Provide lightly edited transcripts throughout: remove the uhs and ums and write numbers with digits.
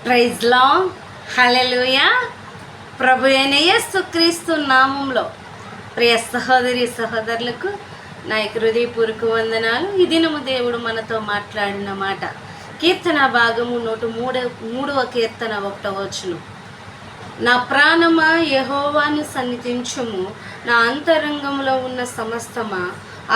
Praise lord, హల్లెలూయా. ప్రభు అయిన యేసుక్రీస్తు నామంలో ప్రియ సహోదరి సహోదరులకు నా హృదయపూర్వక వందనాలు. ఈ దినము దేవుడు మనతో మాట్లాడిన మాట కీర్తన భాగము 103వ కీర్తన 1వ వచనం. నా ప్రాణమా యెహోవాను సన్నిధించుము, నా అంతరంగంలో ఉన్న సమస్తమా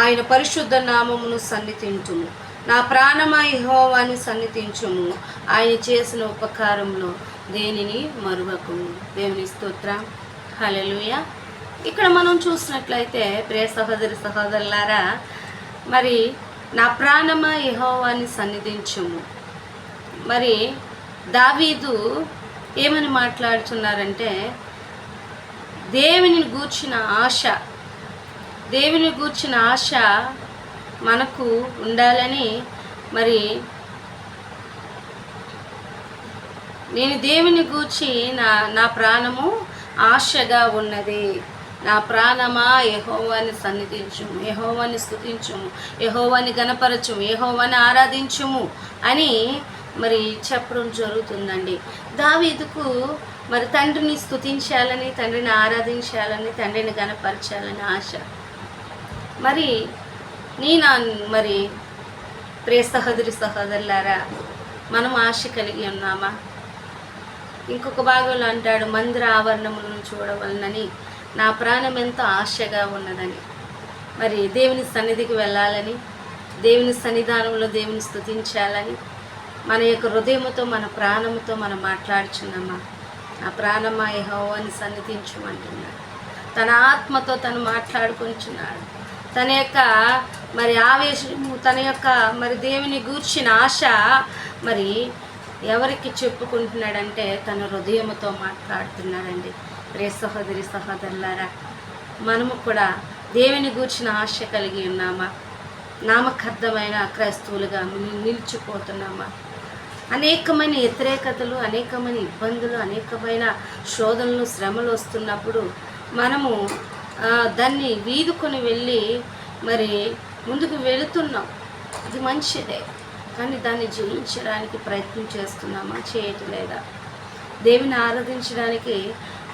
ఆయన పరిశుద్ధ నామమును సన్నిధించుము. నా ప్రాణమా యెహోవాను సన్నిధించుము, ఆయన చేసిన ఉపకారంలో దేనిని మరువకుము. దేవుని స్తోత్రం, హల్లెలూయా. ఇక్కడ మనం చూసినట్లయితే ప్రియ సహోదరి సహోదరులారా, మరి నా ప్రాణమా యెహోవాని సన్నిధించుము. మరి దావీదు ఏమని మాట్లాడుతున్నారంటే, దేవుని గూర్చిన ఆశ మనకు ఉండాలని, మరి నేను దేవుని గూర్చి నా ప్రాణము ఆశగా ఉన్నది. నా ప్రాణమా యెహోవాని సన్నిధించుము, యెహోవాని స్తుతించుము, యెహోవాని గణపరచుము, యెహోవాని ఆరాధించుము అని మరి చెప్పడం జరుగుతుందండి. దావీదుకు మరి తండ్రిని స్తుతించాలని, తండ్రిని ఆరాధించాలని, తండ్రిని గణపరచాలని ఆశ. మరి మరి ప్రియ సహోదరి సహోదరులారా, మనం ఆశ కలిగి ఉన్నామా? ఇంకొక భాగంలో అంటాడు, మందిర ఆవరణములను చూడవలనని నా ప్రాణం ఎంతో ఆశగా ఉన్నదని. మరి దేవుని సన్నిధికి వెళ్ళాలని, దేవుని సన్నిధానంలో దేవుని స్తుతించాలని మన యొక్క హృదయముతో, మన ప్రాణముతో మనం మాట్లాడుచున్నామా? నా ప్రాణమా యెహోవాని సన్నిధించుమంటున్నాడు. తన ఆత్మతో తను మాట్లాడుకుంటున్నాడు. తన యొక్క మరి ఆవేశము, తన యొక్క మరి దేవుని గూర్చిన ఆశ మరి ఎవరికి చెప్పుకుంటున్నాడంటే తన హృదయముతో మాట్లాడుతున్నాడండి. ప్రియ సహోదరి సహోదరులారా, మనము కూడా దేవుని గూర్చిన ఆశ కలిగి ఉన్నామా? నామకార్థమైన క్రైస్తవులుగా నిలిచిపోతున్నామా? అనేకమైన వ్యతిరేకతలు, అనేకమైన ఇబ్బందులు, అనేకమైన శోధనలు, శ్రమలు వస్తున్నప్పుడు మనము దాన్ని వీదుకొని వెళ్ళి మరి ముందుకు వెళుతున్నాం. అది మంచిదే, కానీ దాన్ని జయించడానికి ప్రయత్నం చేస్తున్నామా, చేయట్లేదా? దేవుని ఆరాధించడానికి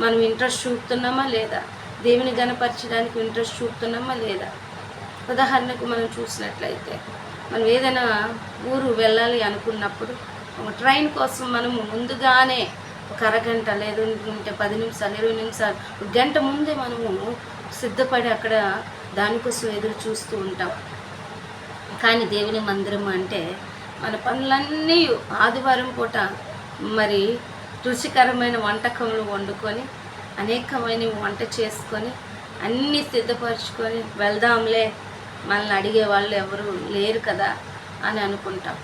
మనం ఇంట్రెస్ట్ చూపుతున్నామా లేదా? దేవుని గణపరచడానికి ఇంట్రెస్ట్ చూపుతున్నామా లేదా? ఉదాహరణకు మనం చూసినట్లయితే, మనం ఏదైనా ఊరు వెళ్ళాలి అనుకున్నప్పుడు ఒక ట్రైన్ కోసం మనము ముందుగానే ఒక అరగంట లేదంటే 10 నిమిషాలు, 20 నిమిషాలు, ఒక గంట ముందే మనము సిద్ధపడి అక్కడ దానికోసం ఎదురు చూస్తూ ఉంటాం. కానీ దేవుని మందిరం అంటే మన పనులన్నీ ఆదివారం పూట మరి రుచికరమైన వంటకములు వండుకొని, అనేకమైన వంట చేసుకొని, అన్నీ సిద్ధపరచుకొని వెళ్దాంలే, మనల్ని అడిగే వాళ్ళు ఎవరు లేరు కదా అని అనుకుంటాం.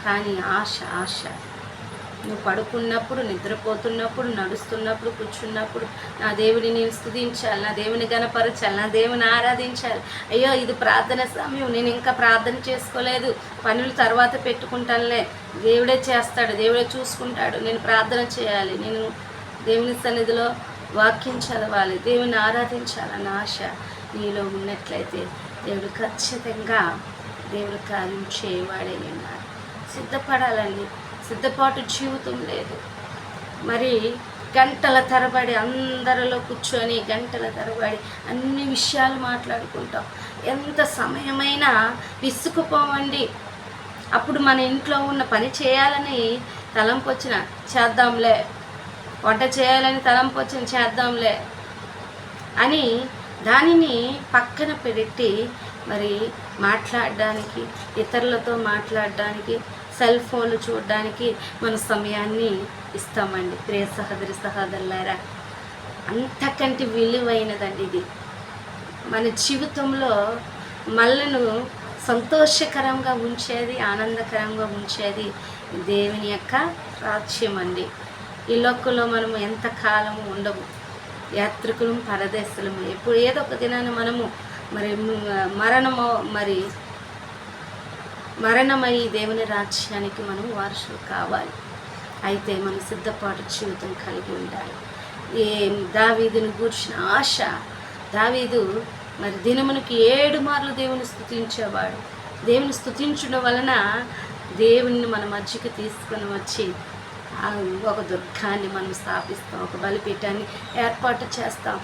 కానీ ఆశ నువ్వు పడుకున్నప్పుడు, నిద్రపోతున్నప్పుడు, నడుస్తున్నప్పుడు, కూర్చున్నప్పుడు నా దేవుడిని నేను స్తుతించాలి, నా దేవుని గణపరచాలి, నా దేవుని ఆరాధించాలి. అయ్యో ఇది ప్రార్థన సమయం, నేను ఇంకా ప్రార్థన చేసుకోలేదు, పనులు తర్వాత పెట్టుకుంటానులే, దేవుడే చేస్తాడు, దేవుడే చూసుకుంటాడు, నేను ప్రార్థన చేయాలి, నేను దేవుని సన్నిధిలో వాక్యం చదవాలి, దేవుని ఆరాధించాలన్న ఆశ నీలో ఉన్నట్లయితే దేవుడు ఖచ్చితంగా దేవుడు కార్యం చేయవాడే ఉన్నారు. సిద్ధపడాలండి. సిద్ధపాటు జీవితం లేదు. మరి గంటల తరబడి అందరిలో కూర్చొని గంటల తరబడి అన్ని విషయాలు మాట్లాడుకుంటాం. ఎంత సమయమైనా విసుకుపోవండి. అప్పుడు మన ఇంట్లో ఉన్న పని చేయాలని తలంపు వచ్చిన చేద్దాంలే, వంట చేయాలని తలంపు వచ్చిన చేద్దాంలే అని దానిని పక్కన పెట్టి మరి మాట్లాడడానికి, ఇతరులతో మాట్లాడడానికి, సెల్ ఫోన్లు చూడడానికి మన సమయాన్ని ఇస్తామండి. ప్రియ సహోదరి సహోదరులారా, అంతకంటే విలువైనదండి ఇది. మన జీవితంలో మనలను సంతోషకరంగా ఉంచేది, ఆనందకరంగా ఉంచేది దేవుని యొక్క రాజ్యం అండి. ఈ లోకంలో మనము ఎంతకాలము ఉండము, యాత్రికులం, పరదేశులము. ఎప్పుడు ఏదో ఒక దినాన్ని మనము మరణమై దేవుని రాజ్యానికి మనం వారసులు కావాలి. అయితే మనం సిద్ధపాటు జీవితం కలిగి ఉండాలి. దావీదుని గూర్చిన ఆశ, దావీదు మరి దినమునికి 7 మార్లు దేవుని స్తుతించేవాడు. దేవుని స్తుతించడం వలన దేవుని మన మధ్యకి తీసుకొని వచ్చి ఒక దుర్గాన్ని మనం స్థాపిస్తాం, ఒక బలిపీఠాన్ని ఏర్పాటు చేస్తాం.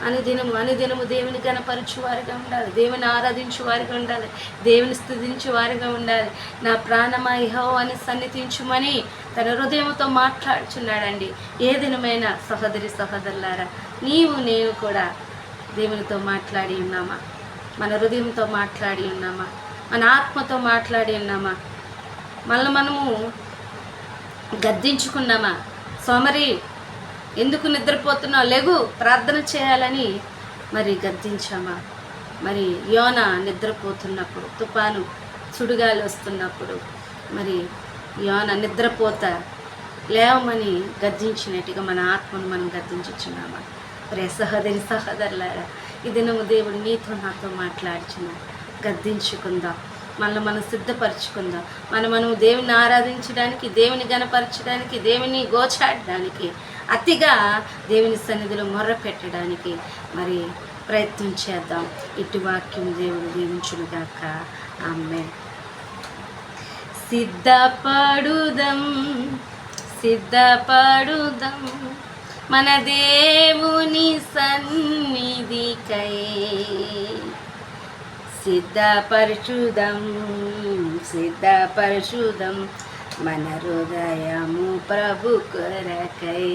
అనుదినము దేవుని గణపరచు వారిగా ఉండాలి, దేవుని ఆరాధించు వారిగా ఉండాలి, దేవుని స్తుతించు వారిగా ఉండాలి. నా ప్రాణమా యెహోవాని సన్నిధించుమని తన హృదయంతో మాట్లాడుచున్నాడండి. ఏ దినమైనా సహోదరి సహోదరులారా, నేను కూడా దేవునితో మాట్లాడి ఉన్నామా? మన హృదయంతో మాట్లాడి ఉన్నామా? మన ఆత్మతో మాట్లాడి ఉన్నామా? మనము గద్దించుకున్నామా? సోమరి, ఎందుకు నిద్రపోతున్నావు, లెగు ప్రార్థన చేయాలని మరి గద్దించామా? మరి యోనా నిద్రపోతున్నప్పుడు, తుఫాను సుడిగాలి వస్తున్నప్పుడు మరి యోనా నిద్రపోతా లేవమని గద్దించినట్టుగా మన ఆత్మను మనం గద్దించుచున్నామా? మరి సహోదరి సహోదరులారా, ఈ దినము దేవుడు నీతో నాతో మాట్లాడుచున్నాడు. గద్దించుకుందాం, మనం సిద్ధపరచుకుందాం. మనం దేవుని ఆరాధించడానికి, దేవుని గణపరచడానికి, దేవుని గోచాడడానికి, అతిగా దేవుని సన్నిధిలో మొర్ర పెట్టడానికి మరి ప్రయత్నం చేద్దాం. ఇటు వాక్యం దేవుడు దీవించునుగాక. ఆమేన్. సిద్ధపడుదాం మన దేవుని సన్నిధికై, సిద్ధపరచుదాం మన హృదయము ప్రభు కొరకై.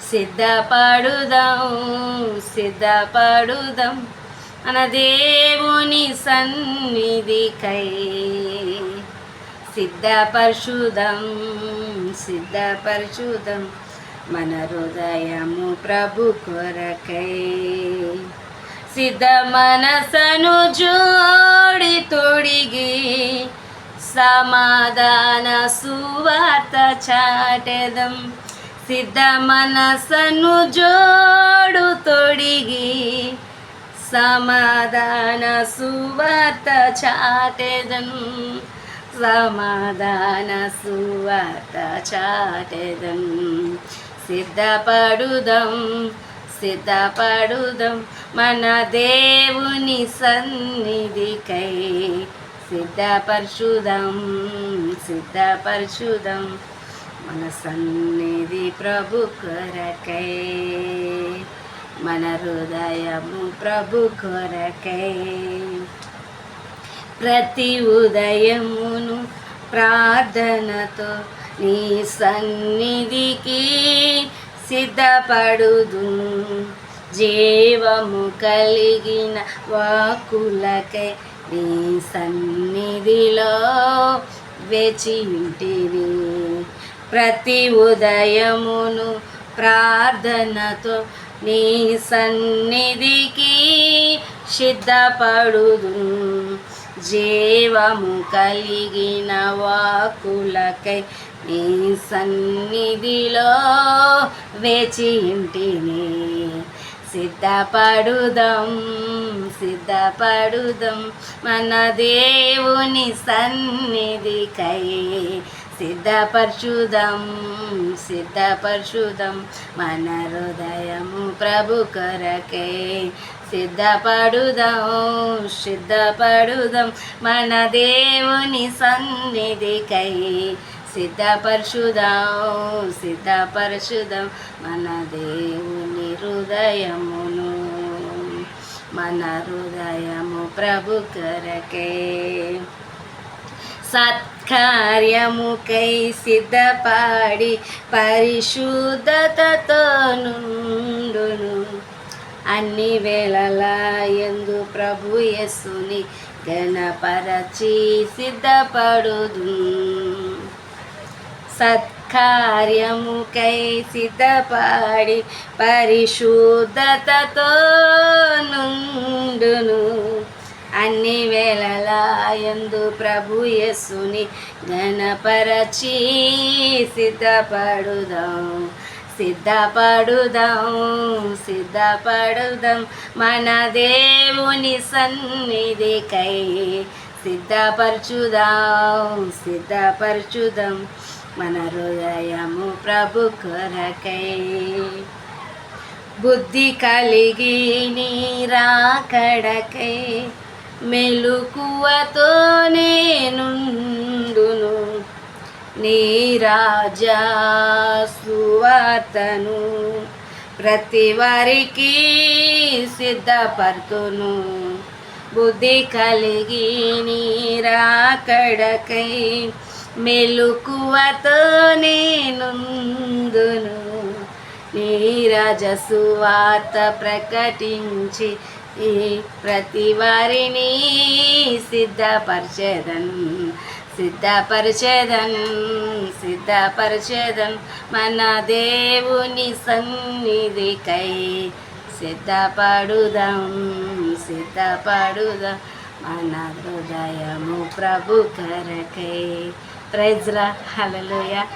సిద్ధపడుదాం మన దేవుని సన్నిధికై, సిద్ధపరచుదాం మన హృదయము ప్రభు కొరకై. సిద్ధ మనసను జోడి తొడిగి సమాధాన సువార్త చాటెదం. సిద్ధ మనసను జోడు తొడిగి సమాధాన సువార్త చాటెదం. సమాధాన సువార్త చాటెదం. సిద్ధపడుదాం మన దేవుని సన్నిధికై, సిద్ధపరచుదాం మన సన్నిధి ప్రభు కొరకై, మన హృదయము ప్రభు కొరకై. ప్రతి ఉదయమును ప్రార్థనతో నీ సన్నిధికి సిద్ధపడుదు. జీవము కలిగిన వాక్కులకై నీ సన్నిధిలో వేచి ఉంటిని. ప్రతి ఉదయమును ప్రార్థనతో నీ సన్నిధికి సిద్ధపడుదు. జీవము కలిగిన వాక్కులకై నీ సన్నిధిలో వేచి ఉంటిని. సిద్ధపడుదాం మన దేవుని సన్నిధికై, సిద్ధపరచుదాం మన హృదయము ప్రభు కొరకై. సిద్ధపడుదాం మన దేవుని సన్నిధికై, సిద్ధపరచుదాం మన దేవుని హృదయమును, మన హృదయము ప్రభు కొరకై. సత్కార్యముకై సిద్ధపడి పరిశుద్ధతతో నుండును. అన్ని వేళలా యందు ప్రభు యేసుని గణపరచి సిద్ధపడుదు. సత్కార్యముకై సిద్ధపడి పరిశుద్ధతతో నుండును. అన్ని వేళలా యందు ప్రభు యేసుని గణపరచి సిద్ధపడుదాం మన దేవుని సన్నిధికై, సిద్ధపరచుదాం మన హృదయము ప్రభు కొరకై. బుద్ధి కలిగి నీ రాకడకై మెలకువతో నేనుండును. నీ రాజా సువార్తను ప్రతి వారికి సిద్ధపరుతును. బుద్ధి కలిగి నీ రాకడకై మెలకువతో నేనుందును. నీ రాజ సువార్త ప్రకటించి ప్రతి వారిని సిద్ధపరచెదన్ మన దేవుని సన్నిధికై సిద్ధపడుదాం మన హృదయము ప్రభు కొరకై. ప్రైజ్ లా, హల్లెలూయా.